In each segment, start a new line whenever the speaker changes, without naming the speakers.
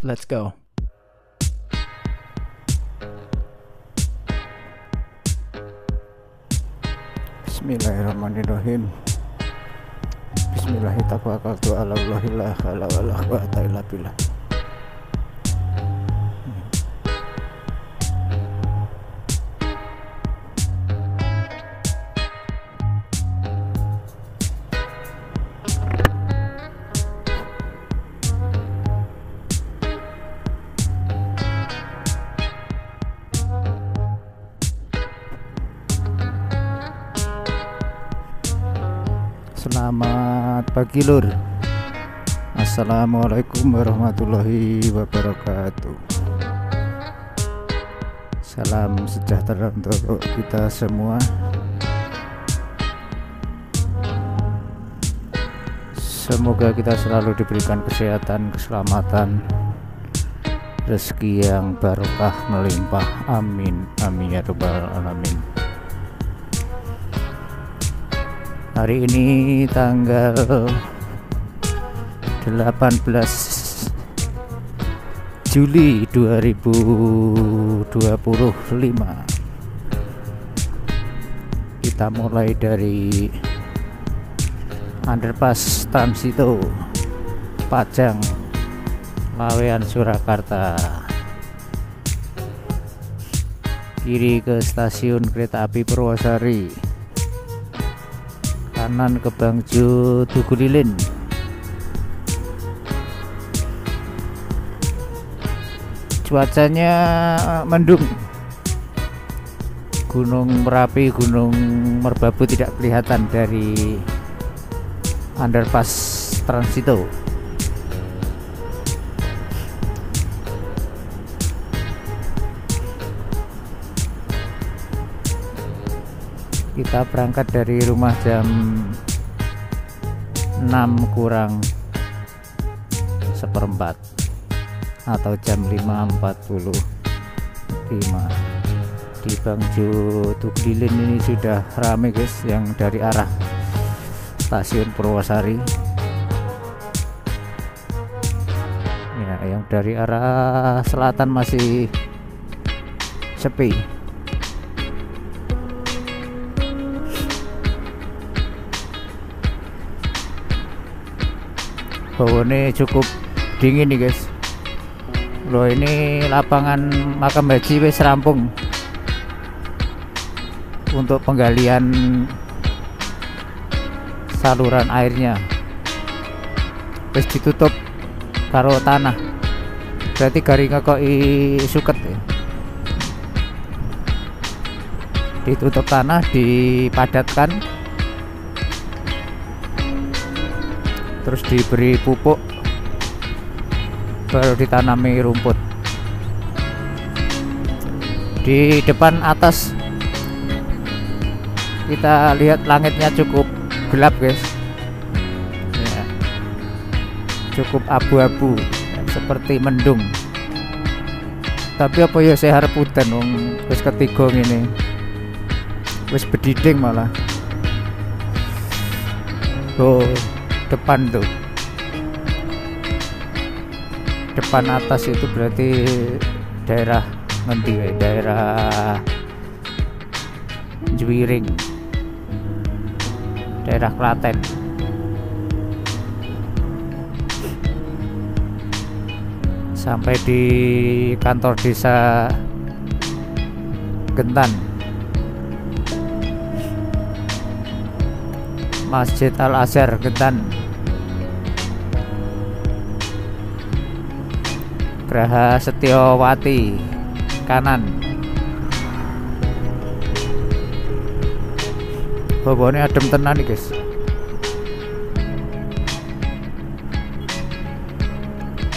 Let's go.
Bismillahirrahmanirrahim. Bismillahirrahmanirrahim. Selamat pagi lur. Assalamualaikum warahmatullahi wabarakatuh. Salam sejahtera untuk kita semua. Semoga kita selalu diberikan kesehatan, keselamatan, rezeki yang barokah melimpah. Amin amin ya rabbal alamin. Hari ini tanggal 18 Juli 2025. Kita mulai dari underpass Transito Pajang Lawean Surakarta, kiri ke stasiun kereta api Purwosari, kanan ke Bangjo Tugu Lilin. Cuacanya mendung. Gunung Merapi, Gunung Merbabu tidak kelihatan dari underpass Transito. Kita berangkat dari rumah jam 6 kurang seperempat atau jam 5.45 di Bangjo Tugu Lilin. Ini sudah ramai guys, yang dari arah stasiun Purwosari. Ya, yang dari arah selatan masih sepi. Bawahnya cukup dingin nih guys. Loh, ini lapangan makam haji wis rampung untuk penggalian saluran airnya, wis ditutup karo tanah, berarti garing ngekoi suket ya. Ditutup tanah, dipadatkan, terus diberi pupuk, baru ditanami rumput. Di depan atas kita lihat langitnya cukup gelap guys ya, cukup abu-abu ya, seperti mendung. Tapi apa ya, saya harap udan wong wis ketiga ini, wis bediding malah. Oh, depan tuh, depan atas itu berarti daerah ngendi, daerah Juwiring, daerah Klaten. Sampai di kantor desa Gentan, Masjid Al Azhar Gentan, Graha Setiawati kanan. Bawahnya adem tenan nih guys.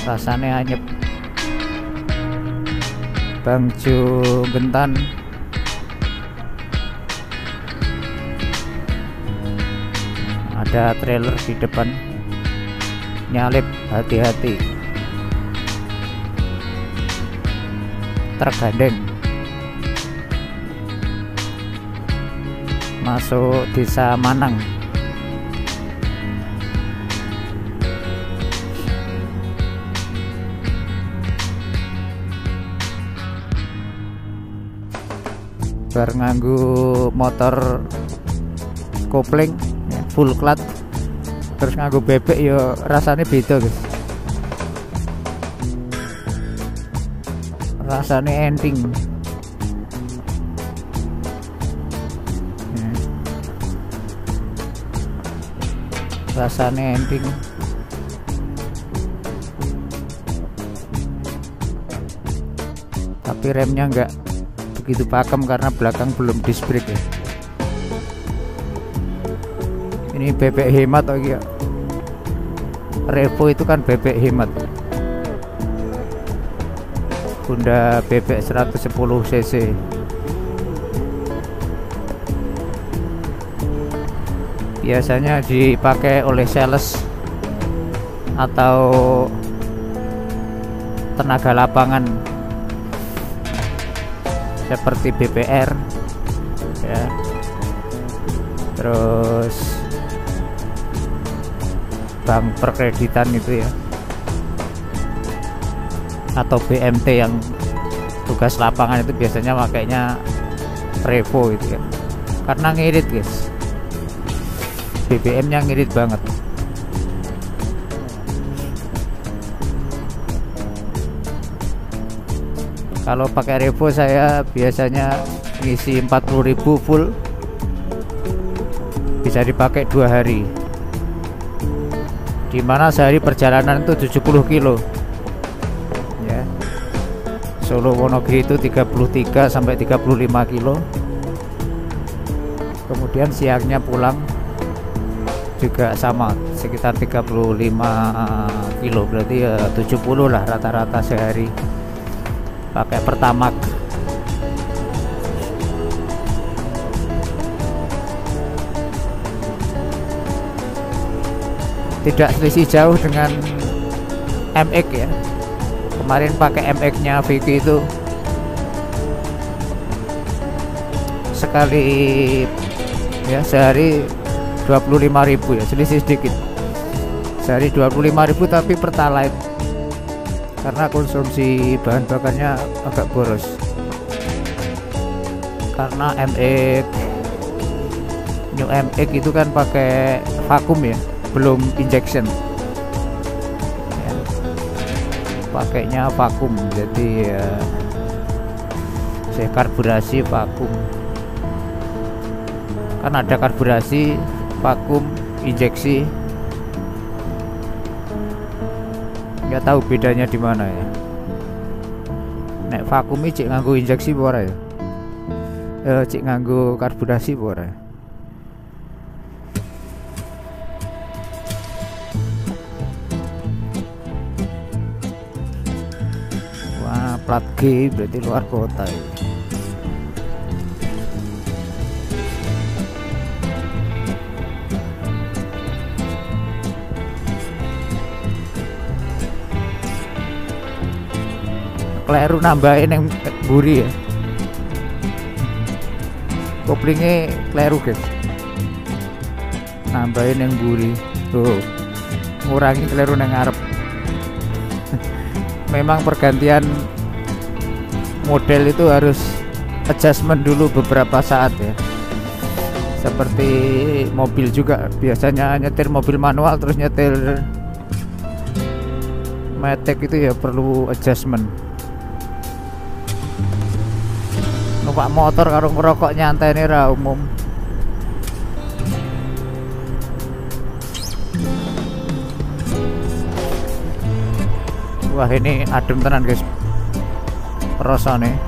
Rasanya anyep. Bangjo Gentan, ada trailer di depan, nyalip, hati-hati. Tergandeng masuk desa Manang. bar nganggo motor kopling ya, full clutch terus nganggo bebek ya rasanya beda guys, rasanya enteng ya. Rasanya enteng tapi remnya enggak begitu pakem karena belakang belum disc brake ya. Ini bebek hemat oh iya. Revo itu kan bebek hemat, Honda bebek 110 cc. Biasanya dipakai oleh sales atau tenaga lapangan seperti BPR ya, terus bank perkreditan itu ya, atau BMT yang tugas lapangan itu biasanya makainya Revo itu ya, karena ngirit guys, BBM nya ngirit banget. Kalau pakai Revo saya biasanya ngisi 40.000 full, bisa dipakai 2 hari, dimana sehari perjalanan itu 70 kilo ya. Solo Wonogiri itu 33 sampai 35 kilo, kemudian siangnya pulang juga sama sekitar 35 kilo, berarti ya 70 lah rata-rata sehari pakai Pertamax. Tidak selisih jauh dengan MX ya. Kemarin pakai MX nya Vicky itu sekali ya sehari 25.000 ya, selisih sedikit. Sehari 25.000 tapi pertalite, karena konsumsi bahan bakarnya agak boros. Karena MX New MX itu kan pakai vakum ya, belum injection ya, pakainya vakum, jadi ya saya karburasi vakum, kan ada karburasi vakum injeksi, nggak tahu bedanya di mana ya. Nek vakum cik nganggo injeksi ora ya, cik nganggo karburasi ora ya. Plat G berarti luar kota ya. Kleru nambahin yang buri ya, koplingnya kleru guys, nambahin yang buri tuh, ngurangi kleru yang ngarep. Memang pergantian model itu harus adjustment dulu beberapa saat ya, seperti mobil juga biasanya nyetir mobil manual terus nyetir matic itu ya perlu adjustment. Numpak motor karo ngerokok nyantai nih ra umum. Wah ini adem tenan guys, rasane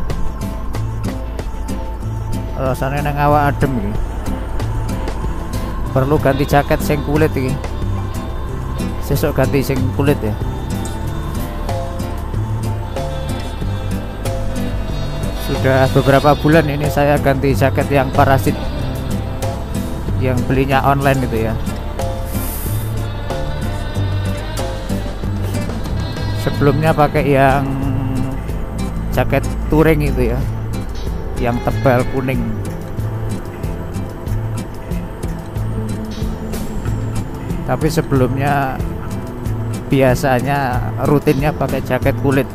nang awak adem iki. Perlu ganti jaket sing kulit iki, sesuk ganti sing kulit ya. Sudah beberapa bulan ini saya ganti jaket yang parasit, yang belinya online itu ya. Sebelumnya pakai yang jaket touring itu ya, yang tebal kuning. Tapi sebelumnya biasanya rutinnya pakai jaket kulit,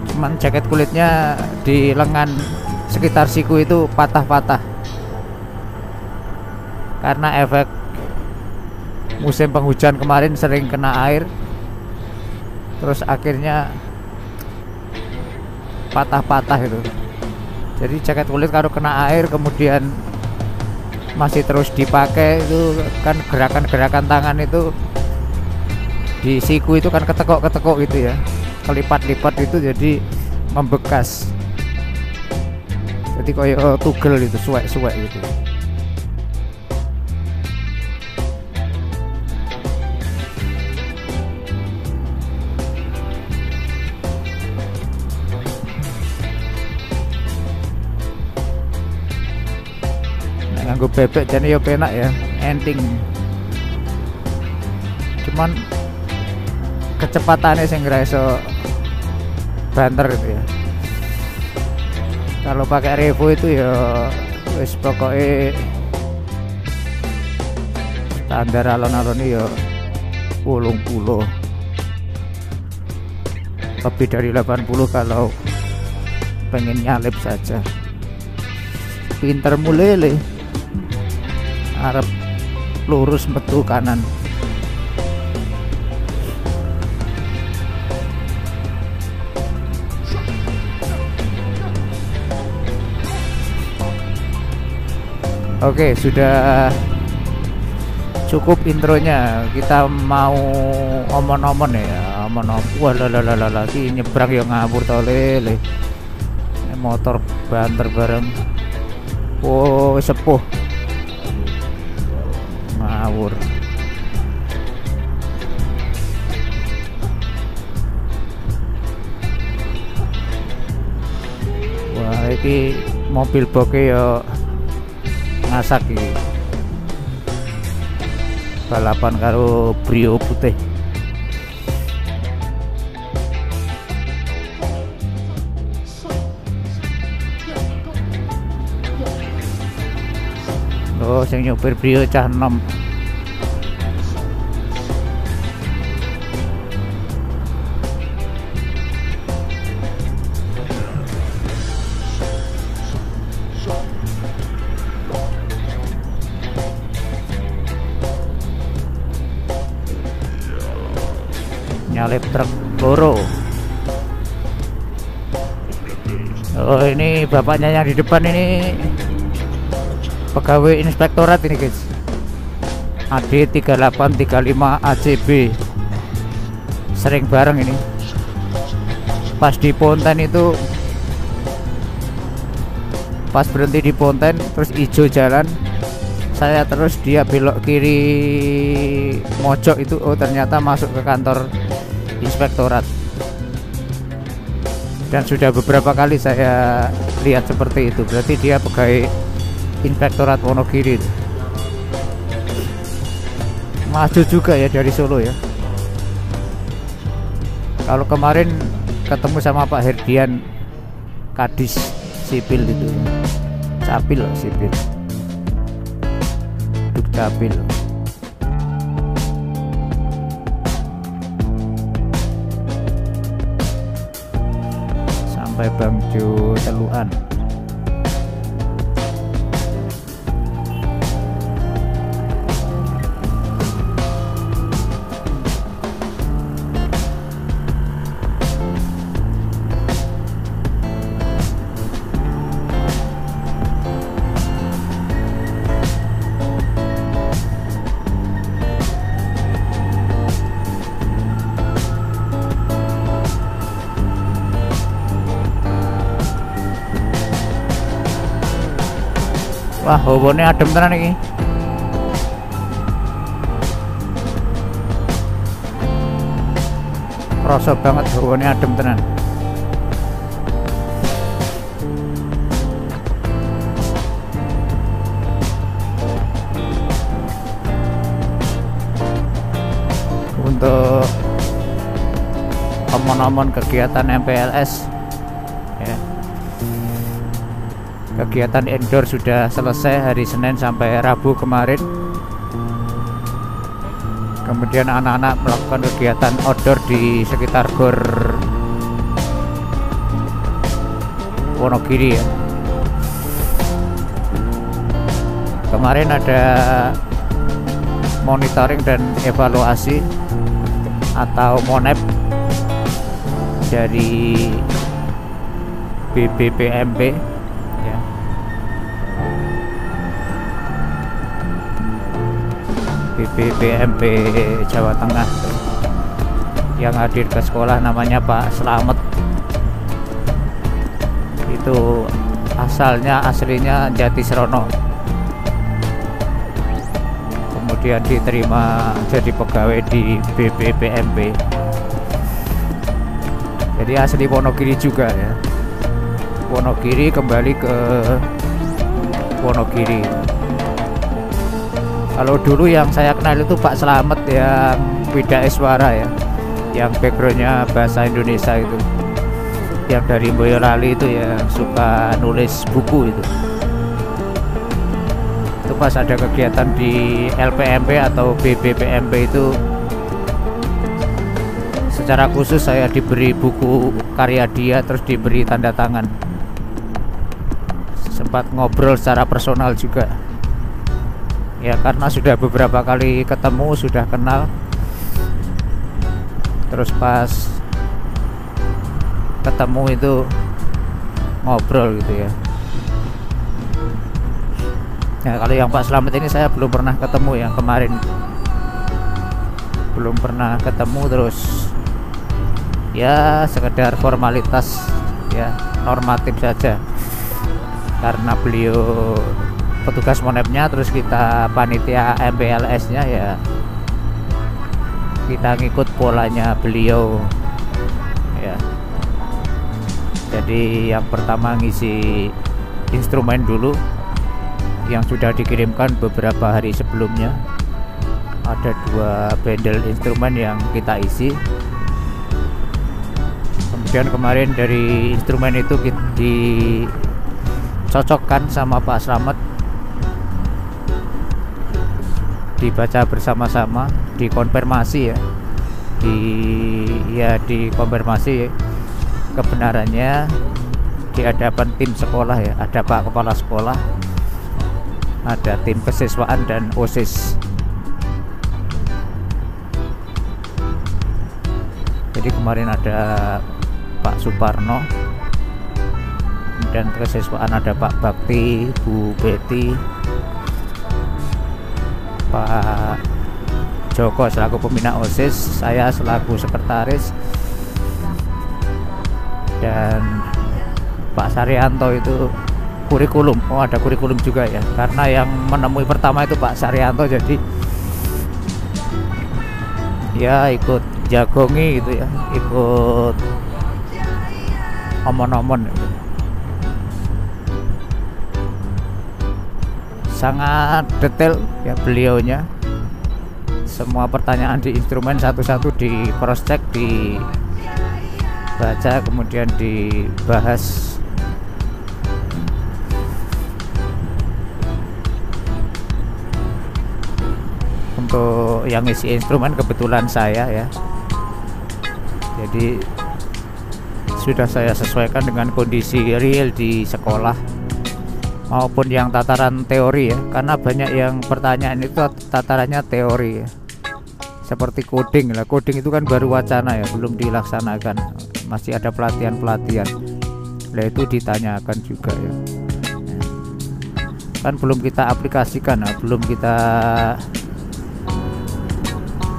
cuman jaket kulitnya di lengan sekitar siku itu patah-patah karena efek musim penghujan kemarin sering kena air, terus akhirnya patah-patah itu. Jadi jaket kulit kalau kena air kemudian masih terus dipakai, itu kan gerakan-gerakan tangan itu di siku itu kan ketekuk-ketekuk gitu ya, kelipat-lipat itu, jadi membekas, jadi kayak tugel itu, suwek-suwek gitu. Nganggo bebek jadi ya penak ya, ending. Cuman kecepatannya sing ora iso banter gitu ya. Kalau pakai Revo itu ya wis pokoknya standar alon-alon ya 80, lebih dari 80 kalau pengen nyalip saja. Pinter mulele, arep lurus metu kanan. Oke, sudah cukup intronya. Kita mau omon-omon ya, omon-omon. Walah lagi nyebrang ya ngawur to lele. Motor banter bareng. Oh, sepuh. Ngawur. Wah, ini mobil boke ya ngasak iki. Balapan karo Brio putih. Oh, sing nyopir Brio cah enom. Nyalip truk loro. Oh, ini bapaknya yang di depan ini pegawai inspektorat ini guys, AD 3835 ACB, sering bareng ini. Pas di Ponten itu, pas berhenti di Ponten terus hijau jalan, saya terus dia belok kiri mojok itu, oh ternyata masuk ke kantor inspektorat. Dan sudah beberapa kali saya lihat seperti itu, berarti dia pegawai inspektorat Wonogiri. Maju juga ya dari Solo ya. Kalau kemarin ketemu sama Pak Herdian, Kadis sipil itu, Capil sipil, Duk Capil. Sampai Bangjo Teluan. Wah, hawane adem tenan iki. Rasa banget hawane adem tenan. Untuk omon-omon kegiatan MPLS ya. Kegiatan indoor sudah selesai hari Senin sampai Rabu kemarin. Kemudian anak-anak melakukan kegiatan outdoor di sekitar Gor Wonogiri ya. Kemarin ada monitoring dan evaluasi atau MONEP dari BBPMP ya. BBPMP Jawa Tengah yang hadir ke sekolah namanya Pak Slamet. Itu aslinya Jatisrono, kemudian diterima jadi pegawai di BBPMP. Jadi asli Wonogiri juga ya. Wonogiri kembali ke Wonogiri. Kalau dulu yang saya kenal itu Pak Slamet yang Wida Eswara ya, yang backgroundnya bahasa Indonesia itu, yang dari Boyolali itu ya, suka nulis buku itu pas ada kegiatan di LPMP atau BBPMP itu secara khusus saya diberi buku karya dia, terus diberi tanda tangan. Sempat ngobrol secara personal juga ya, karena sudah beberapa kali ketemu, sudah kenal. Terus pas ketemu itu ngobrol gitu ya. Ya, kalau yang Pak Slamet ini saya belum pernah ketemu, yang kemarin belum pernah ketemu. Terus ya sekedar formalitas ya, normatif saja, karena beliau petugas monepnya, terus kita panitia MPLS nya ya, kita ngikut polanya beliau ya. Jadi yang pertama ngisi instrumen dulu yang sudah dikirimkan beberapa hari sebelumnya. Ada 2 bendel instrumen yang kita isi. Kemudian kemarin dari instrumen itu dicocokkan sama Pak Slamet, dibaca bersama-sama, dikonfirmasi ya, dikonfirmasi kebenarannya di hadapan tim sekolah ya. Ada Pak Kepala Sekolah, ada tim kesiswaan dan OSIS. Jadi kemarin ada Pak Suparno, dan kesiswaan ada Pak Bakti, Bu Betty, Pak Joko selaku pembina OSIS, saya selaku sekretaris, dan Pak Saryanto itu kurikulum. Oh, ada kurikulum juga ya, karena yang menemui pertama itu Pak Saryanto, jadi ya ikut jagongi gitu ya, ikut omon-omon gitu. Sangat detail ya beliaunya, semua pertanyaan di instrumen satu-satu di cross check, dibaca, kemudian dibahas. Untuk yang isi instrumen kebetulan saya ya, jadi sudah saya sesuaikan dengan kondisi real di sekolah maupun yang tataran teori ya, karena banyak yang pertanyaan itu tatarannya teori ya, seperti coding lah. Coding itu kan baru wacana ya, belum dilaksanakan, masih ada pelatihan-pelatihan. Nah itu ditanyakan juga ya, kan belum kita aplikasikan ya, belum kita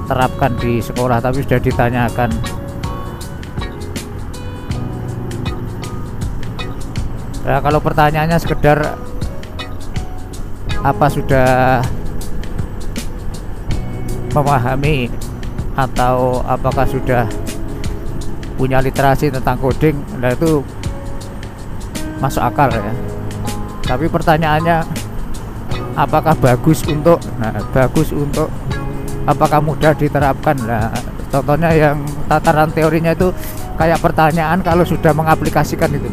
terapkan di sekolah, tapi sudah ditanyakan. Nah, kalau pertanyaannya sekedar apa sudah memahami atau apakah sudah punya literasi tentang coding, nah itu masuk akal ya. Tapi pertanyaannya apakah bagus untuk, apakah mudah diterapkan. Nah, contohnya yang tataran teorinya itu kayak pertanyaan kalau sudah mengaplikasikan itu.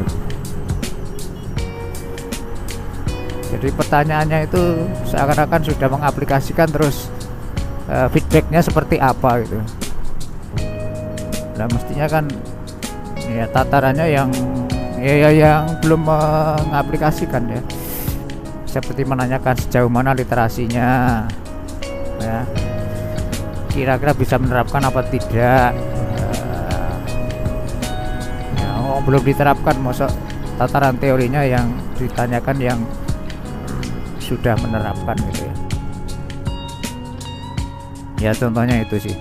Jadi pertanyaannya itu seakan-akan sudah mengaplikasikan, terus feedbacknya seperti apa gitu. Nah mestinya kan ya tatarannya yang belum mengaplikasikan ya. seperti menanyakan sejauh mana literasinya, ya, kira-kira bisa menerapkan apa tidak. Ya, belum diterapkan, masuk tataran teorinya yang ditanyakan yang sudah menerapkan gitu ya. Ya contohnya itu sih,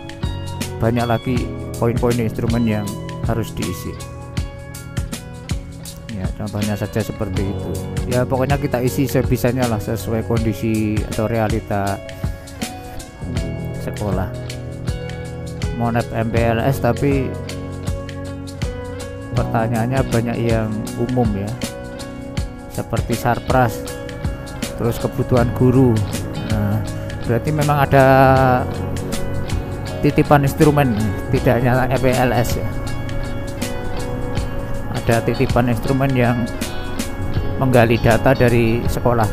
banyak lagi poin-poin instrumen yang harus diisi. Ya contohnya saja seperti itu. Ya pokoknya kita isi sebisanya lah, sesuai kondisi atau realita sekolah. Monep MPLS tapi pertanyaannya banyak yang umum ya, seperti sarpras, terus kebutuhan guru. Nah, berarti memang ada titipan instrumen, tidak hanya MPLS ya, ada titipan instrumen yang menggali data dari sekolah.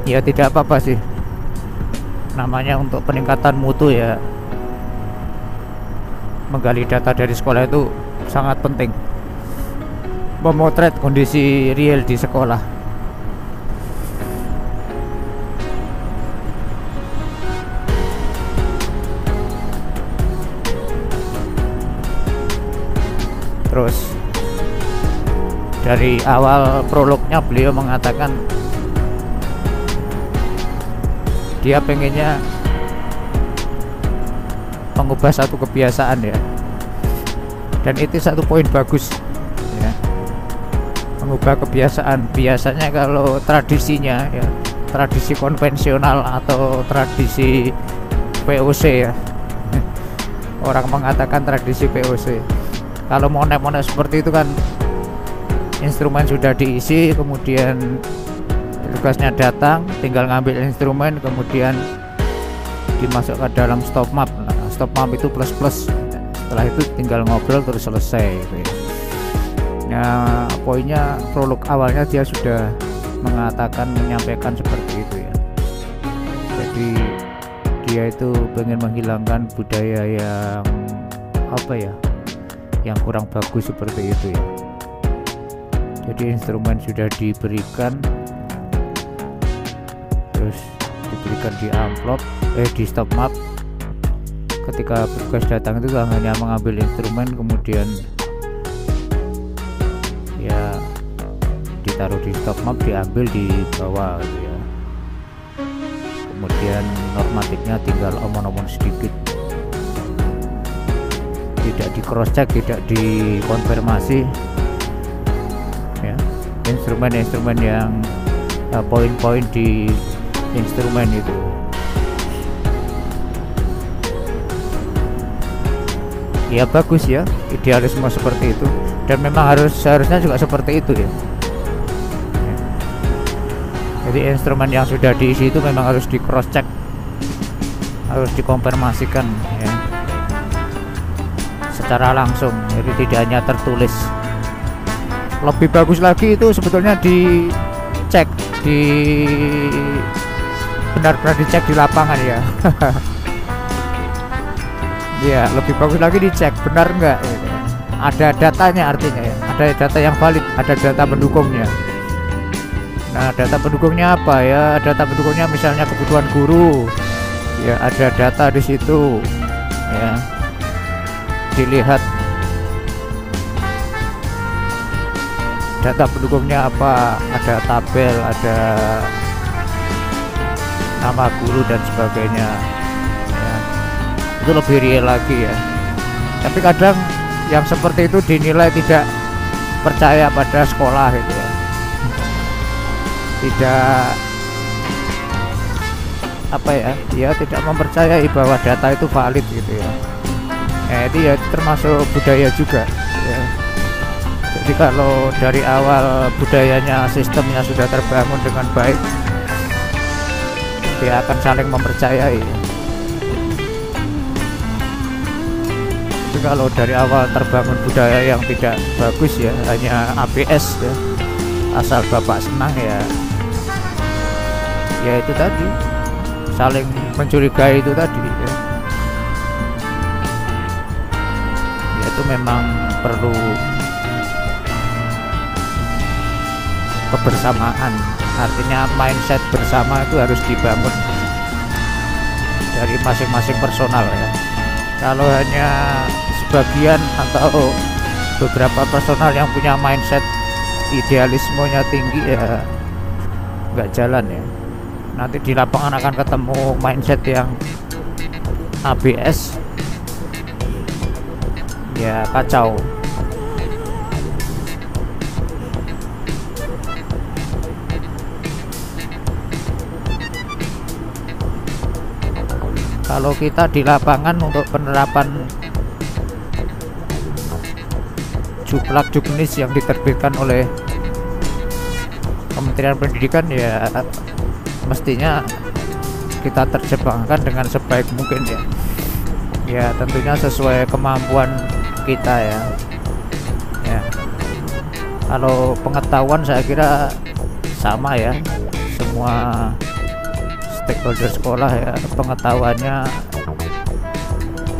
Ya tidak apa-apa sih, namanya untuk peningkatan mutu ya, menggali data dari sekolah itu sangat penting, memotret kondisi real di sekolah. Terus dari awal prolognya beliau mengatakan dia pengennya mengubah satu kebiasaan ya, dan itu satu poin bagus ya, mengubah kebiasaan. Biasanya kalau tradisinya ya, tradisi konvensional atau tradisi POC ya, orang mengatakan tradisi POC. Kalau monep-monep seperti itu kan instrumen sudah diisi, kemudian tugasnya datang, tinggal ngambil instrumen, kemudian dimasukkan dalam stop map. Nah, stop map itu plus-plus, setelah itu tinggal ngobrol terus selesai gitu ya. Nah, poinnya prolog awalnya dia sudah mengatakan, menyampaikan seperti itu ya. Jadi dia itu pengen menghilangkan budaya yang apa ya, yang kurang bagus seperti itu ya. Jadi instrumen sudah diberikan, terus diberikan di amplop, di stop map. Ketika petugas datang itu hanya mengambil instrumen, kemudian ya ditaruh di stop map, diambil di bawah gitu ya. Kemudian normatifnya tinggal omong-omong sedikit, tidak di cross check, tidak dikonfirmasi ya. Instrumen-instrumen yang poin-poin di instrumen itu ya bagus ya, idealisme seperti itu, dan memang seharusnya juga seperti itu ya. Jadi instrumen yang sudah diisi itu memang harus di cross check, harus dikonfirmasikan ya, secara langsung, jadi tidak hanya tertulis. Lebih bagus lagi itu sebetulnya dicek, benar-benar dicek di lapangan ya. Ya lebih bagus lagi dicek benar enggak gitu. Ada datanya, artinya ya, ada data yang valid, ada data pendukungnya. Nah data pendukungnya apa ya, data pendukungnya misalnya kebutuhan guru ya, ada data di situ ya, dilihat data pendukungnya apa, ada tabel, ada nama guru dan sebagainya ya. Itu lebih real lagi ya. Tapi kadang yang seperti itu dinilai tidak percaya pada sekolah gitu ya, tidak apa ya, dia tidak mempercayai bahwa data itu valid gitu ya. Itu ya termasuk budaya juga ya. Jadi kalau dari awal budayanya, sistemnya sudah terbangun dengan baik, dia akan saling mempercayai. Tapi kalau dari awal terbangun budaya yang tidak bagus ya, hanya ABS ya, asal bapak senang ya, ya itu tadi, saling mencurigai itu tadi ya. Ya itu memang perlu kebersamaan. Artinya mindset bersama itu harus dibangun dari masing-masing personal ya. Kalau hanya sebagian atau beberapa personal yang punya mindset idealismenya tinggi ya nggak jalan ya. Nanti di lapangan akan ketemu mindset yang ABS ya, kacau. Kalau kita di lapangan untuk penerapan juklak juknis yang diterbitkan oleh Kementerian Pendidikan ya, mestinya kita terjemahkan dengan sebaik mungkin ya. Ya tentunya sesuai kemampuan kita ya. Ya. Kalau pengetahuan saya kira sama ya, semua stakeholder sekolah ya, pengetahuannya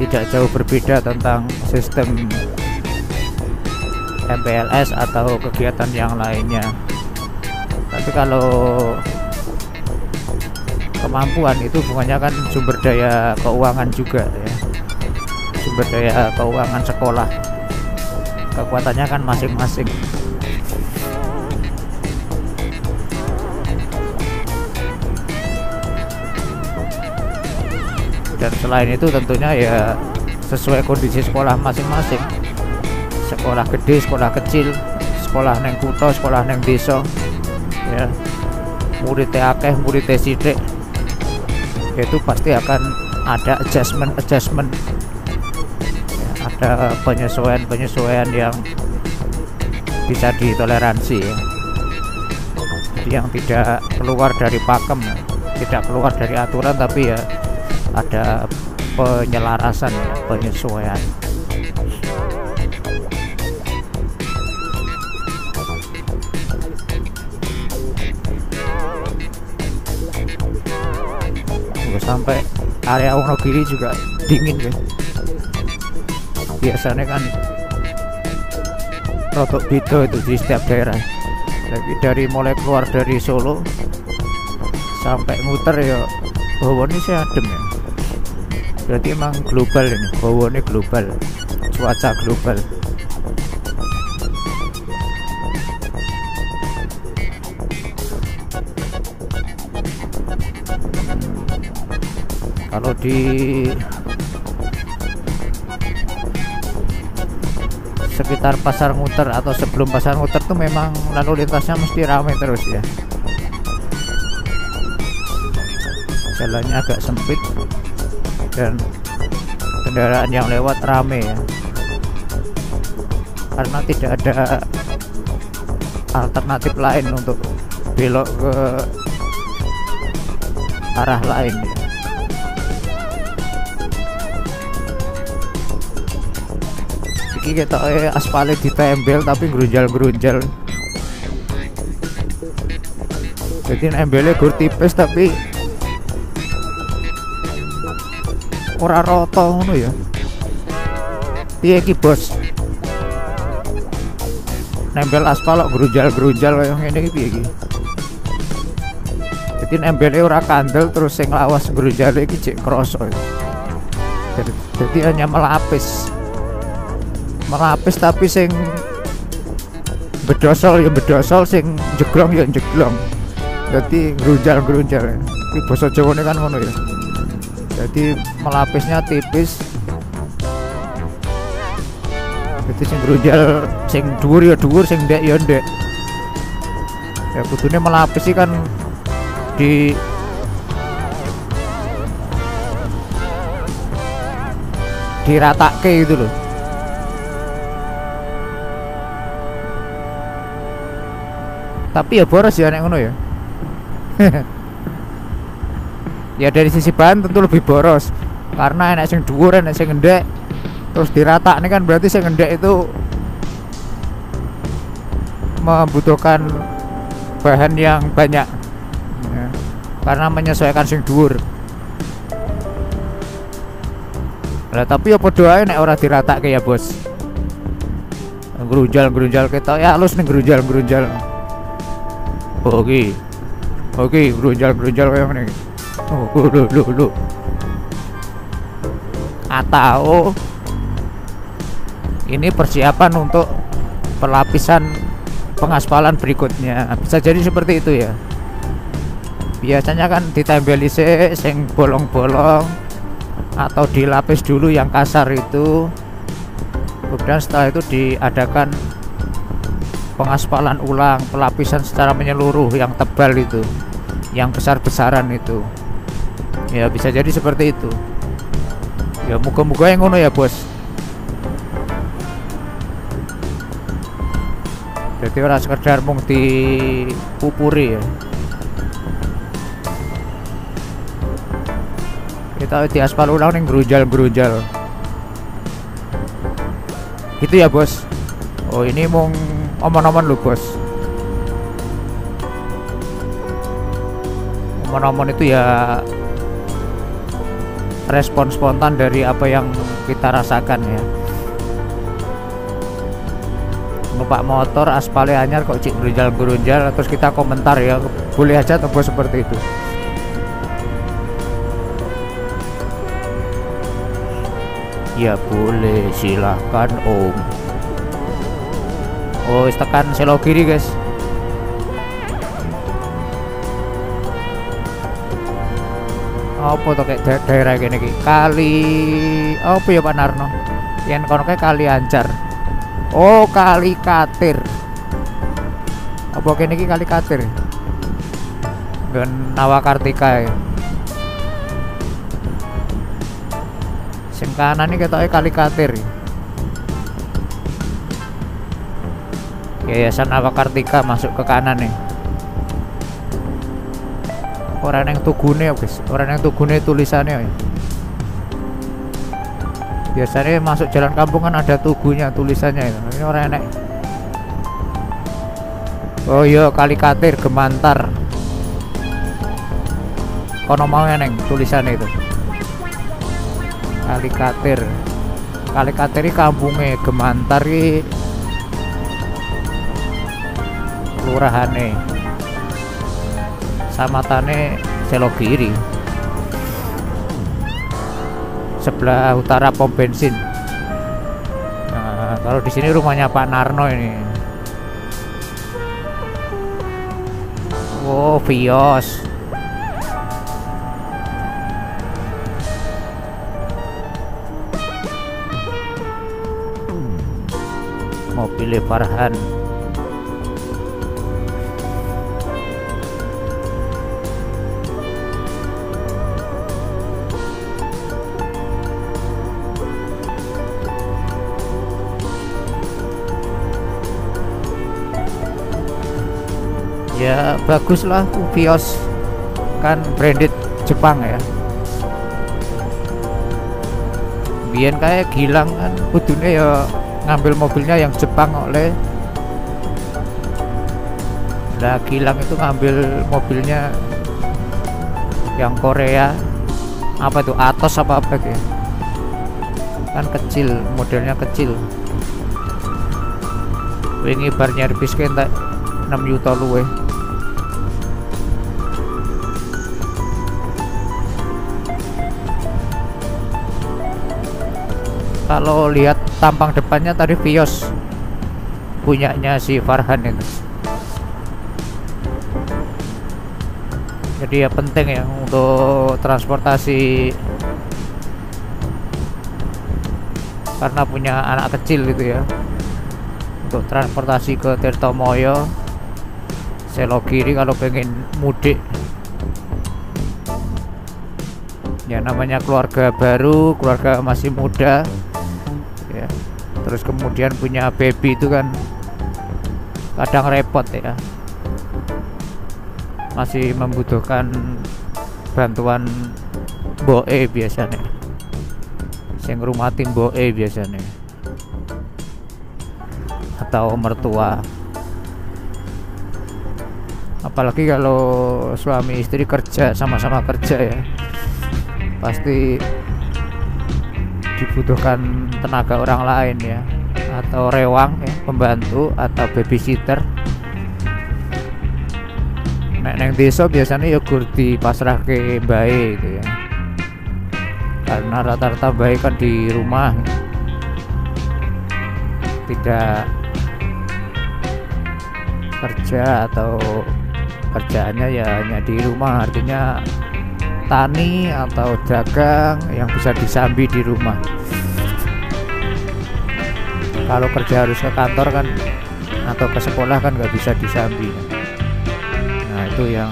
tidak jauh berbeda tentang sistem MPLS atau kegiatan yang lainnya. Tapi kalau kemampuan itu hubungannya kan sumber daya keuangan juga ya, sumber daya keuangan sekolah, kekuatannya kan masing-masing. Dan selain itu tentunya ya sesuai kondisi sekolah masing-masing. Sekolah gede, sekolah kecil, sekolah neng kutha, sekolah neng desa ya, muridnya akeh, muridnya sithik, itu pasti akan ada adjustment ya, ada penyesuaian yang bisa ditoleransi ya. Jadi yang tidak keluar dari pakem, tidak keluar dari aturan, tapi ya ada penyelarasan ya, penyesuaian. Sampai area Wonogiri juga dingin ya. Biasanya kan rotok beda itu di setiap daerah. Jadi dari mulai keluar dari Solo sampai muter ya bawahnya sih adem ya. Berarti emang global ini, bawahnya global, cuaca global. Kalau di sekitar Pasar Nguter atau sebelum Pasar Nguter tuh memang lalu lintasnya mesti ramai terus ya. Jalannya agak sempit dan kendaraan yang lewat ramai ya, karena tidak ada alternatif lain untuk belok ke arah lain ya. Iki kita aspalnya ditembel tapi gerunjal-gerunjal. Jadi nembelnya gur tipis tapi ora rata ngono ya. Piye iki, Bos? Nembel aspal kok gerunjal-gerunjal kaya ngene iki piye iki? Jadi nembelnya ora kandel terus sing lawas gerunjal iki cek kroso. Jadi hanya melapis tapi sing bedosol ya bedosol, sing jeglong ya jeglong. Jadi gerunjal-gerunjal. Iki basa Jawane kan ngono ya. Jadi melapisnya tipis. Jadi sing gerunjal, sing dhuwur ya dhuwur, sing ndek ya ndek. Ya kudune melapis kan diratake gitu loh. Tapi ya boros ya nek ngono ya. Ya dari sisi bahan tentu lebih boros karena enak sing dhuwur, enak sing ndek, terus dirata ini kan berarti sing ndek itu membutuhkan bahan yang banyak ya, karena menyesuaikan sing dhuwur. Lah tapi ya padha ae nek ora diratake ya, Bos. Gerunjal-gerunjal ketok ya halus ning gerunjal-gerunjal. Oke, oke, berunjal kayak mana? Oh, lu. Atau ini persiapan untuk pelapisan pengaspalan berikutnya, bisa jadi seperti itu ya. Biasanya kan ditempeli sing bolong-bolong atau dilapis dulu yang kasar itu, kemudian setelah itu diadakan pengaspalan ulang, pelapisan secara menyeluruh yang tebal itu, yang besar-besaran itu ya, bisa jadi seperti itu ya. Moga-moga yang ngono ya bos. Jadi orang sekedar mung dipupuri ya. Kita diaspal ulang nih, gerunjal gitu ya bos. Oh ini mau omon-omon lu bos. Omon-omon itu ya respon spontan dari apa yang kita rasakan ya. Numpak motor aspalnya anyar kok cik gerunjal, terus kita komentar ya, boleh aja tuh bos seperti itu. Ya boleh, silahkan om. Oh tekan selo kiri guys. Apa tuh kayak daerah gini kali apa ya Pak Narno? Yang kono kayak kali Ancar. Oh kali Katir. Apa kene iki kali Katir? Dan Nawakartika ya. Sing kanan iki ketoke kali Katir. Yayasan Nawakartika masuk ke kanan nih. Orang yang tugune ya guys, orang yang tugune tulisannya ya. Biasanya masuk jalan kampung kan ada tugunya tulisannya itu. Ini orang enak. Oh iya kali Katir Gemantar. Kono mau neng tulisannya itu. Kali Katir. Kali Katir ini kampungnya Gemantar ini kelurahane. Samatane Selo Kiri. Sebelah utara pom bensin. Nah, kalau di sini rumahnya Pak Narno ini. Oh, Vios. Mobil Farhan. Ya bagus lah Vios, kan branded Jepang ya. Biyen kayak Gilang kan kudune ya ngambil mobilnya yang Jepang oleh. Nah Gilang itu ngambil mobilnya yang Korea, apa tuh Atos apa ya, kan kecil, modelnya kecil. Wingi bar nyervis entek 6 juta luwe. Kalau lihat tampang depannya tadi Vios punyanya si Farhan itu. Jadi ya penting ya untuk transportasi, karena punya anak kecil gitu ya, untuk transportasi ke Tirtomoyo, Selo Kiri kalau pengen mudik. Ya namanya keluarga baru, keluarga masih muda ya, terus kemudian punya baby itu kan kadang repot ya, masih membutuhkan bantuan mboke biasanya, sing ngrumatin mboke biasanya atau mertua. Apalagi kalau suami istri kerja, sama-sama kerja ya, pasti dibutuhkan tenaga orang lain ya, atau rewang ya, pembantu atau babysitter. Nek neng desa biasanya ya gur dipasrahke mbae gitu ya, karena rata-rata mbae kan di rumah, tidak kerja atau kerjaannya ya hanya di rumah, artinya tani atau dagang yang bisa disambi di rumah. Kalau kerja harus ke kantor kan atau ke sekolah kan nggak bisa disambi. Nah itu yang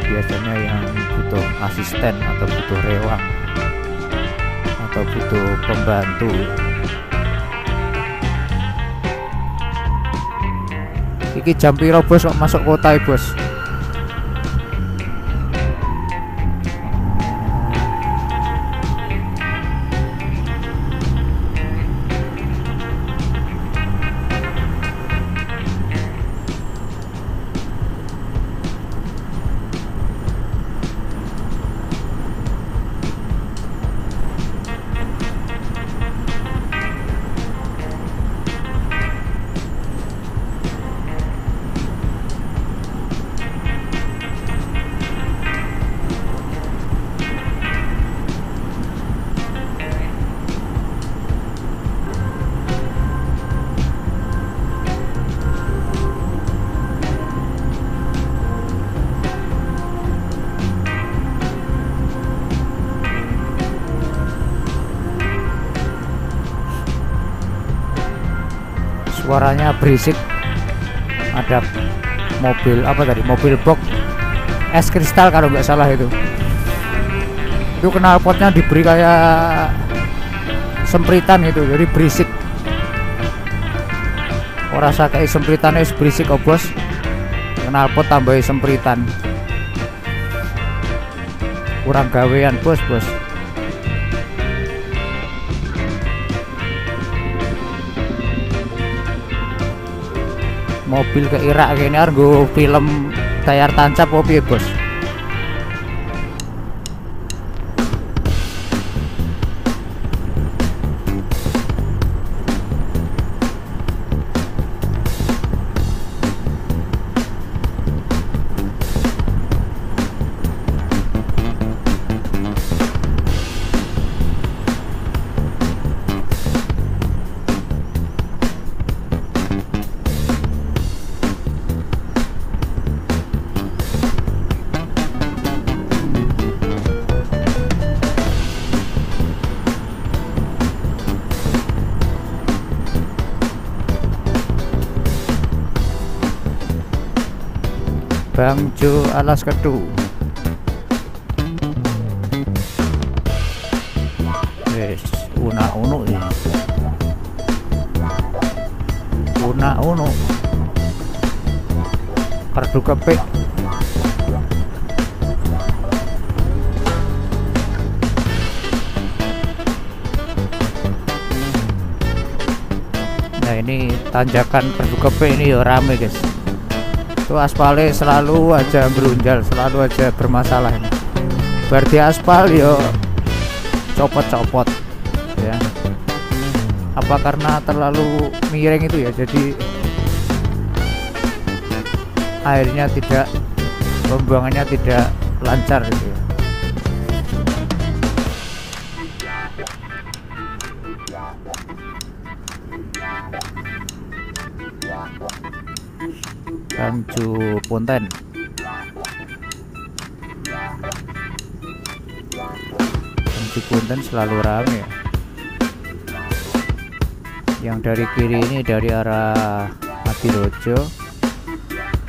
biasanya yang butuh asisten atau butuh rewang atau butuh pembantu. Iki jam piro bos kok masuk kota bos? Suaranya berisik, ada mobil apa tadi, mobil box es kristal kalau nggak salah itu knalpotnya diberi kayak sempritan gitu, jadi berisik. Ora rasa kayak sempritannya berisik kok bos, knalpot tambahin sempritan, kurang gawean bos. Mobil ke Irak kene argo film layar tancap opo piye bos? Bang Jo Alas Kedu. Wes, unak-unuk ya. Unak-unuk. Kartu kepek. Nah ini tanjakan Kartu kepek ini ya rame guys. Itu aspalnya selalu aja berunjal, selalu aja bermasalah ini. Berarti aspal yo copot-copot ya. Apa karena terlalu miring itu ya, jadi airnya tidak, pembuangannya tidak lancar gitu ya. Bangju Punten. Bangju Punten selalu rame ya. Yang dari kiri ini dari arah Madirojo,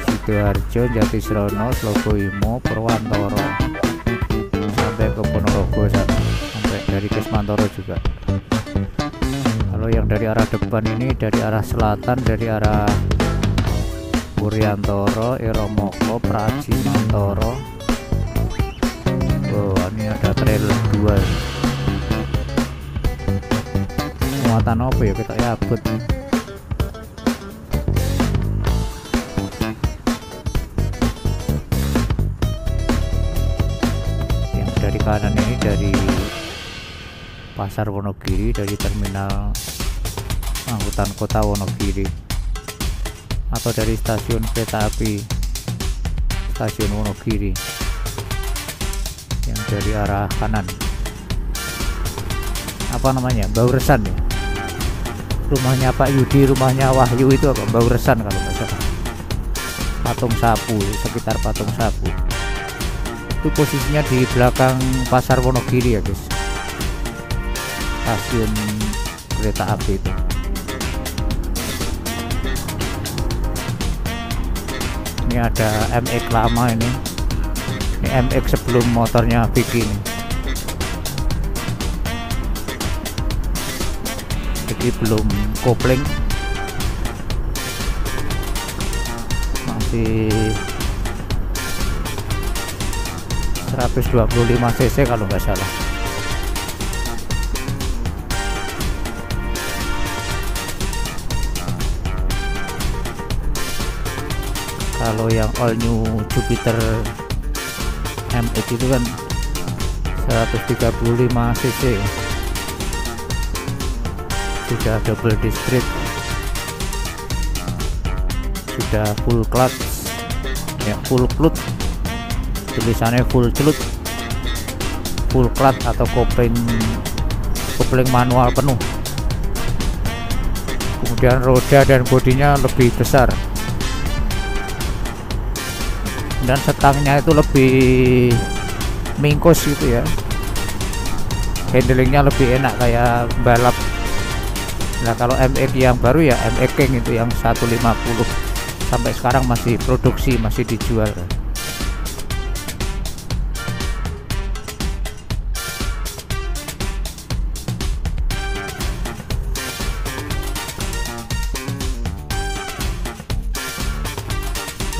Sidoarjo, Jatisrono, Slogoimo, Purwantoro sampai ke Ponorogo sana, sampai dari Kesmantoro juga. Kalau yang dari arah depan ini dari arah selatan, dari arah Wuryantoro, Iromoko, Praji Mantoro. Oh, ini ada trail 2. Muatan apa ya kita yabut. Yang dari kanan ini dari Pasar Wonogiri, dari terminal angkutan kota Wonogiri, atau dari stasiun kereta api stasiun Wonogiri yang dari arah kanan. Apa namanya, Bauresan ya, rumahnya Pak Yudi, rumahnya Wahyu itu apa, Bauresan kalau nggak salah. Patung Sapu, sekitar Patung Sapu itu posisinya di belakang pasar Wonogiri ya guys, stasiun kereta api itu. Ini ada MX lama ini MX sebelum motornya Vicky ini. Jadi belum kopling, masih 125 cc kalau nggak salah. Kalau yang all new Jupiter MX itu kan 135 cc, sudah double disc brake, sudah full clutch ya, full clutch, tulisannya full clutch, full clutch atau kopling manual penuh. Kemudian roda dan bodinya lebih besar, dan setangnya itu lebih mingkos gitu ya, handlingnya lebih enak kayak balap. Nah kalau MX yang baru ya MX King itu yang 150 sampai sekarang masih produksi, masih dijual.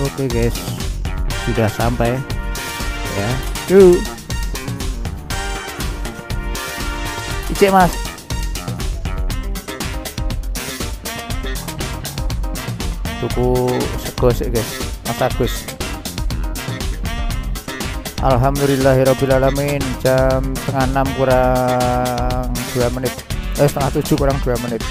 Oke guys, sudah sampai ya. Yuk icek mas. Tuku sego sih guys, Mas Agus. Alhamdulillahirobbilalamin. Jam setengah 6 kurang 2 menit, setengah 7 kurang 2 menit.